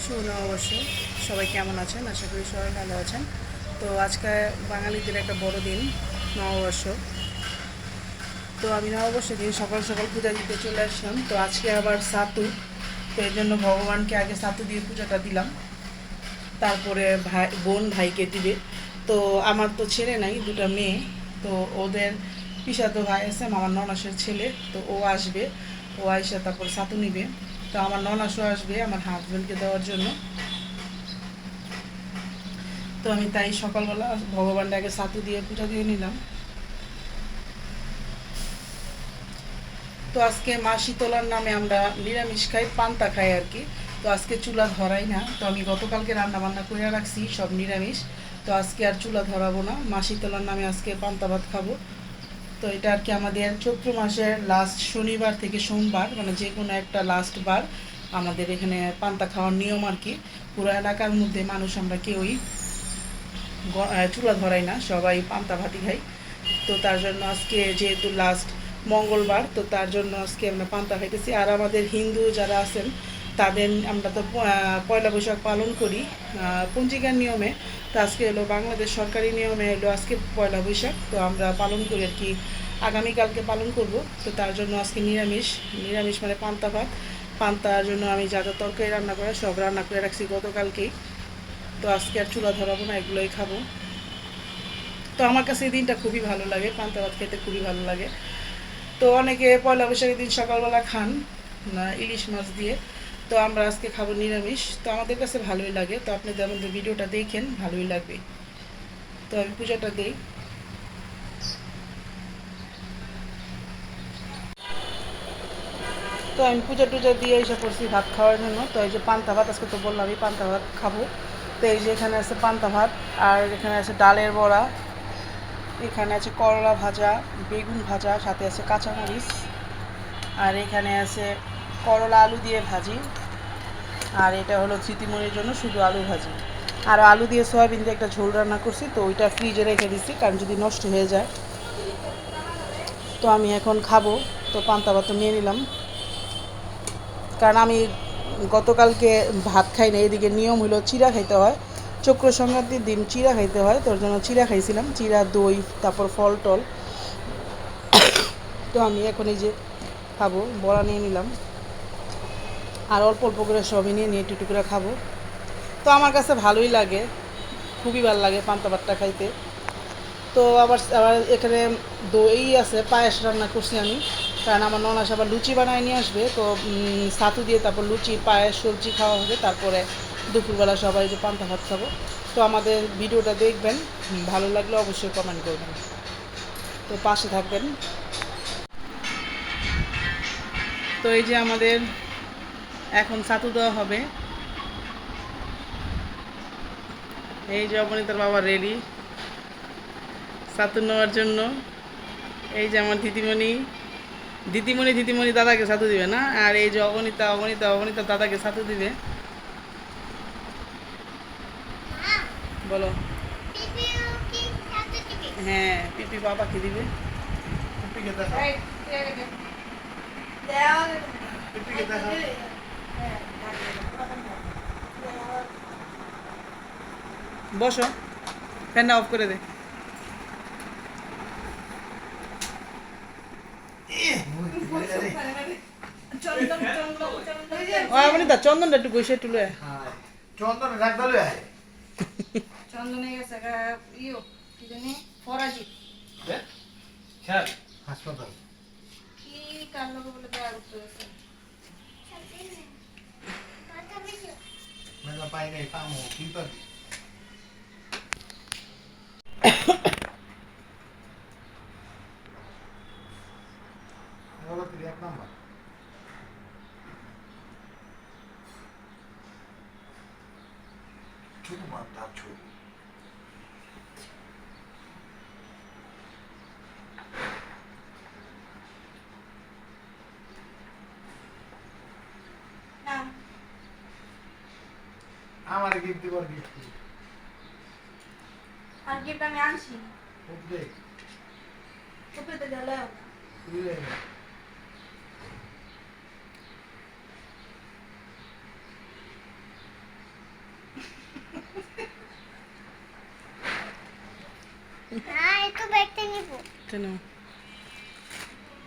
শুভ নববর্ষ। সবাই কেমন আছেন? আশা করি সবাই ভালো আছেন। তো আজকে বাঙালিদের একটা বড় দিন, নববর্ষ। তো আমি নববর্ষের দিন সকাল সকাল পূজা দিতে চলে আসলাম। তো আজকে আবার সাতু, তো এর জন্য ভগবানকে আগে সাতু দিয়ে পূজাটা দিলাম, তারপরে ভাই বোন ভাইকে দিবে। তো আমার তো ছেলে নাই, দুটো মেয়ে। তো ওদের পিসাতো ভাই আছে, আমার ননাসের ছেলে, তো ও আসবে। ও আইসা তারপর সাতু নিবে। তো আমার ননাসও আসবে আমার হাজব্যান্ডকে দেওয়ার জন্য। তো আমি তাই সকালবেলা ভগবানকে আগে সাতু দিয়ে পূজা দিয়ে নিলাম। তো আজকে মা শীতলার নামে আমরা নিরামিষ খাই, পান্তা খাই আর কি। তো আজকে চুলা ধরাই না। তো আমি গতকালকে রান্না বান্না করে রাখছি সব নিরামিষ। তো আজকে আর চুলা ধরাবো না, মা শীতলার নামে আজকে পান্তা ভাত খাবো। তো এটা আর কি আমাদের চৈত্র মাসের লাস্ট শনিবার থেকে সোমবার, মানে যে কোনো একটা লাস্ট বার আমাদের এখানে পান্তা খাওয়ার নিয়ম আর কি। পুরো এলাকার মধ্যে মানুষ আমরা কেউই চুলা ধরাই না, সবাই পান্তা ভাতই খাই। তো তার জন্য আজকে যেহেতু লাস্ট মঙ্গলবার, তো তার জন্য আজকে আমরা পান্তা খাইতেছি। আর আমাদের হিন্দু যারা আছেন তাদের আমরা তো পয়লা বৈশাখ পালন করি পঞ্জিকার নিয়মে। তো আজকে হলো বাংলাদেশ সরকারি নিয়মে হলো আজকে পয়লা বৈশাখ, তো আমরা পালন করি আর কি। আগামীকালকে পালন করব। তো তার জন্য আজকে নিরামিষ, নিরামিষ মানে পান্তা ভাত। পান্তার জন্য আমি যা যা তরকারি রান্না করে সব রান্না করে রাখছি গতকালকেই। তো আজকে আর চুলা ধরাবো না, এগুলোই খাবো। তো আমার কাছে এই দিনটা খুবই ভালো লাগে, পান্তা ভাত খেতে খুবই ভালো লাগে। তো অনেকে পয়লা বৈশাখের দিন সকালবেলা খান ইলিশ মাছ দিয়ে। তো আমরা আজকে খাবো নিরামিষ। তো আমাদের কাছে ভালোই লাগে। তো আপনি আমাদের ভিডিওটা দেখেন, ভালোই লাগবে। তো আমি পূজাটা দিই। তো আমি পূজা টুজা দিয়ে এসে পড়ছি ভাত খাওয়ার জন্য। তো এই যে পান্তা ভাত, আজকে তো বললাম আমি পান্তা ভাত খাবো। তো এই যে এখানে আছে পান্তা ভাত, আর এখানে আছে ডালের বড়া, এখানে আছে করলা ভাজা, বেগুন ভাজা, সাথে আছে কাঁচামরিচ, আর এখানে আছে করলা আলু দিয়ে ভাজি, আর এটা হলো স্মৃতিমণির জন্য শুধু আলু ভাজি। আর আলু দিয়ে সয়াবিন দিয়ে একটা ঝোল রান্না করছি, তো ওইটা ফ্রিজে রেখে দিচ্ছি কারণ যদি নষ্ট হয়ে যায়। তো আমি এখন খাবো। তো পান্তা ভাত নিয়ে নিলাম, কারণ আমি গতকালকে ভাত খাই না। এদিকে নিয়ম হলো চিড়া খাইতে হয়, চক্র সংক্রান্তির দিন চিড়া খাইতে হয়। তোর জন্য চিড়া খাইছিলাম, চিড়া দই তারপর ফল টল। তো আমি এখন এই যে খাবো, বড়া নিয়ে নিলাম, আর অল্প অল্প করে সবই নিয়ে একটু একটু করে খাবো। তো আমার কাছে ভালোই লাগে, খুবই ভালো লাগে পান্তা ভাতটা খাইতে। তো আবার আবার এখানে দই আছে, পায়েস রান্না করছি আমি, কারণ আমার ননাস আবার লুচি বানায় নিয়ে আসবে। তো ছাতু দিয়ে তারপর লুচি পায়েস সবজি খাওয়া হবে, তারপরে দুপুরবেলা সবাই যে পান্তা ভাত খাবো। তো আমাদের ভিডিওটা দেখবেন, ভালো লাগলে অবশ্যই কমেন্ট করবেন। তো পাশে থাকবেন। তো এই যে আমাদের এখন ছাতু দেওয়া হবে। এই যে অবনীতার বাবা রেডি ছাতু নেওয়ার জন্য। এই যে আমার দিদিমণি, দিদিমণি দিদিমণি দাদাকে ছাতু দিবে না, আর এই যে অবনীতা অবনীতা অবনীতা দাদাকে ছাতু দিবে। বলো। হ্যাঁ, পিপি বাবাকে দিবে। পিপিকে দেখা, পিপিকে দেখা। বসো, ফ্যানটা অফ করে দে। অবনীতা চন্দনটা একটু বসে একটু লয়ে চন্দন রাখ দলে চন্দনে গেছে ইয়ে কি জানি ফরাজি হ্যাঁ হাসপাতাল কি কার লোক বলে দেয়া করতে গেছে মেলা পাই নাই পামো কি পাবি এক নাম্বার ছোট মাত্রা ছোট আমার গিফট দিবার গিফট আর গিফট আমি আনছি ওকে সুপেতে গেলে তো ব্যাগটা নিব কেন?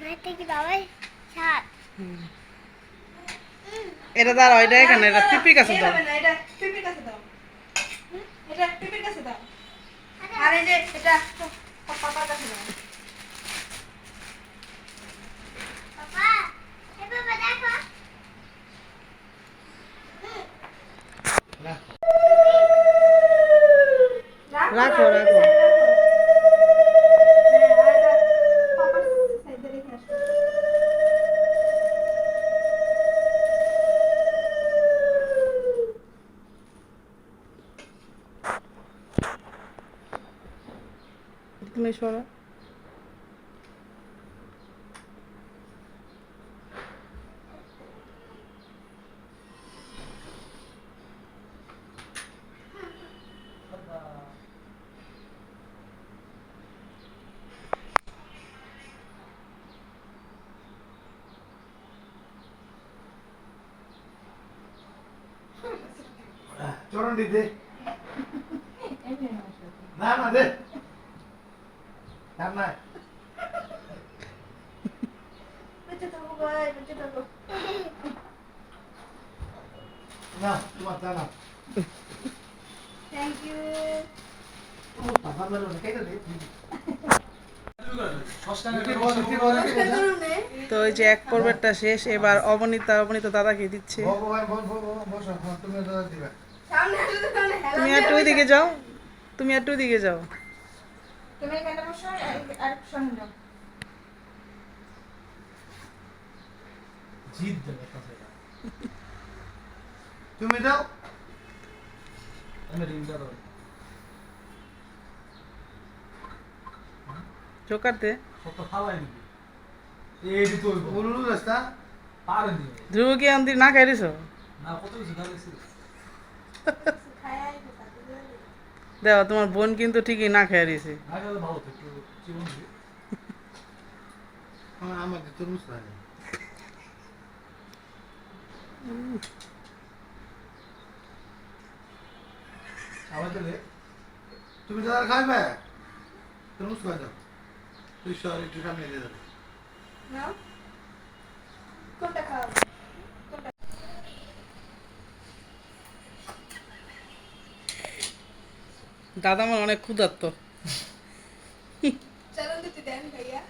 নাইতে কি বাবাই সাত এটা দাঁড়াও, এটা এখানে, এটা পিপির কাছে দাও। এইভাবে না, এটা পিপির কাছে দাও। এটা পিপির কাছে দাও। আর এই যে এটা পাপার কাছে দাও। বাবা এই বাবা দেখো না রাখো, রাখো। হ্যাঁ, আর এটা পাপার সাইডে রেখে আসো। তুমি সরো। চরণ দিতে না না দে না বেঁচে থাকো ভাই, বেঁচে থাকো। না তোমার তা না থ্যাংক ইউ। বাবা বলো না কেটে দে তো ওই যে এক পর্বেরটা শেষ, এবার অবনীতা দাদাকে দিচ্ছে। ভগবান বসো তুমি দাদা দিবা সামনে আসো তো, সামনে হেলা তুমি দিয়ে একটু ওইদিকে যাও, তুমি একটু ওইদিকে যাও। তুমি এখানে বসো, আর সামনে যাও। জিদ দেবে কথা তুমি দাও আমি রিংটা দাও চোকারতে কত খাওয়াই দিবি এই দিতে হইব উলু রাস্তা পারে দিবে ধ্রুব কি আনতি না খাইছ? না কত কিছু খাইছি খায়াই তো তাতে দিয়ে দিই। দেখো তোমার বোন কিন্তু ঠিকই না খেয়ে দিছে। না খেলে ভালো তো একটু জীবন দিবি আমাকে তরমুজ খাই খাওয়াই দিলে তুমি দাদা খাইবে তরমুজ খাই দাও তুই শহর একটু সামনে দিয়ে দাও নাও। কোনটা খাওয়াবো? দাদা আমার অনেক ক্ষুধার্ত। চলুন দুটি দেন ভাইয়া।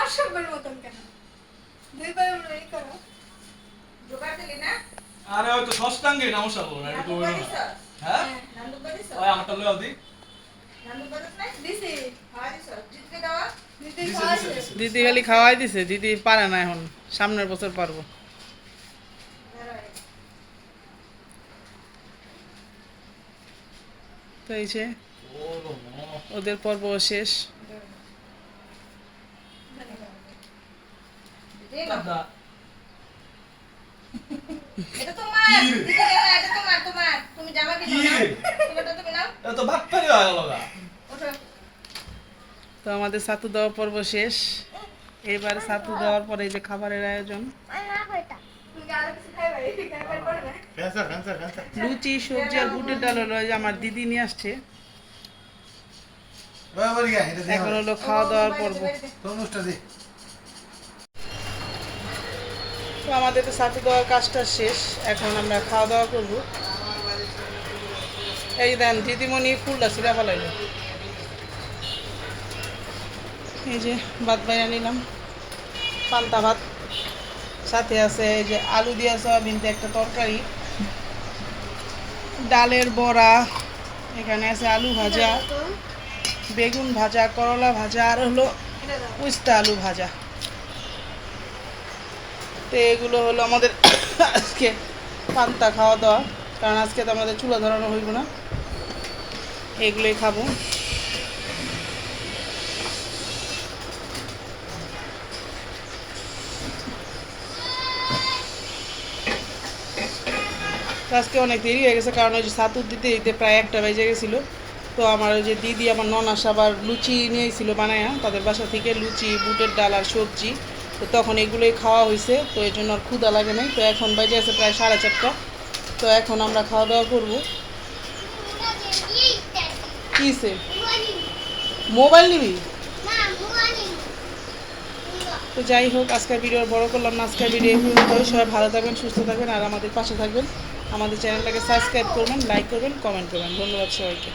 অসম্ভবের মতন কেন? দুইবার এই করো। জোগাড় দিলি না? আরে হয়তো ষষ্ঠাঙ্গে নমস্কার বলো না একটু হইলো না হ্যাঁ নান্দু বাড়িছ? ওই আমারটা লইয়া দি নান্দু বাড়িছ না? দিছি। খাওয়া দিছ? জিতকে দেওয়া? দিদি দিছে, খাওয়া দিছে, দিছে। দিছে। দিদি খালি খাওয়াই দিছে, দিদি পারে না এখন, সামনের বছর পারবো। তো এই যে ওলো মো ওদের পর্ব শেষ। দাদা এটা তোমার। কি রে? দিদি এটা এটা তোমার। তুমি জামা কি কিনো না? রে? তোমারটা তুমি নাও। এটা তো ভাত পারি হয়ে গেল গা ওঠো। তো আমাদের ছাতু দেওয়া পর্ব শেষ। এবার ছাতু দেওয়ার পরে এই যে খাবারের আয়োজন, না কইতা তুমি কি আরো কিছু খাইবে? খাইবার পরে না? ক্যান্সার লুচি সবজি আর বুটের ডাল হলো, এই যে আমার দিদি নিয়ে আসছে। বাবা গিয়া এটা দে এখন হলো খাওয়া দাওয়ার পর্ব। তরমুজটা দে তো আমাদের তো ছাতু দেওয়ার কাজটা শেষ, এখন আমরা খাওয়া দাওয়া করব। এই দেন দিদিমণি ফুলটা ছিঁড়া ফেলাইল। এই যে ভাত বাইরা নিলাম, পান্তা ভাত, সাথে আছে এই যে আলু দিয়া সয়াবিন দিয়ে একটা তরকারি, ডালের বড়া, এখানে আছে আলু ভাজা, বেগুন ভাজা, করলা ভাজা, আর হলো উস্তা আলু ভাজা। তো এগুলো হলো আমাদের আজকে পান্তা খাওয়া দাওয়া, কারণ আজকে তো আমাদের চুলা ধরানো হইব না, এগুলোই খাবো। তো আজকে অনেক দেরি হয়ে গেছে, কারণ ওই যে ছাতু দিতে দিতে প্রায় 1টা বেজে গেছিলো। তো আমার ওই যে দিদি আমার ননাস আবার লুচি নিয়েছিল বানায়া, তাদের বাসা থেকে লুচি, বুটের ডাল আর সবজি। তো তখন এগুলোই খাওয়া হয়েছে, তো এই জন্য আর ক্ষুধা লাগে নাই। তো এখন বেজে আছে প্রায় 4:30। তো এখন আমরা খাওয়া দাওয়া করবো। কিসে ওয়ানি মোবাইল নিবি? না মুয়ানি তো যাই হোক, আজকের ভিডিও বড় করলাম না, আজকের ভিডিও সবাই ভালো থাকবেন, সুস্থ থাকবেন, আর আমাদের পাশে থাকবেন। আমাদের চ্যানেলটাকে সাবস্ক্রাইব করবেন, লাইক করবেন, কমেন্ট করবেন। ধন্যবাদ সবাইকে।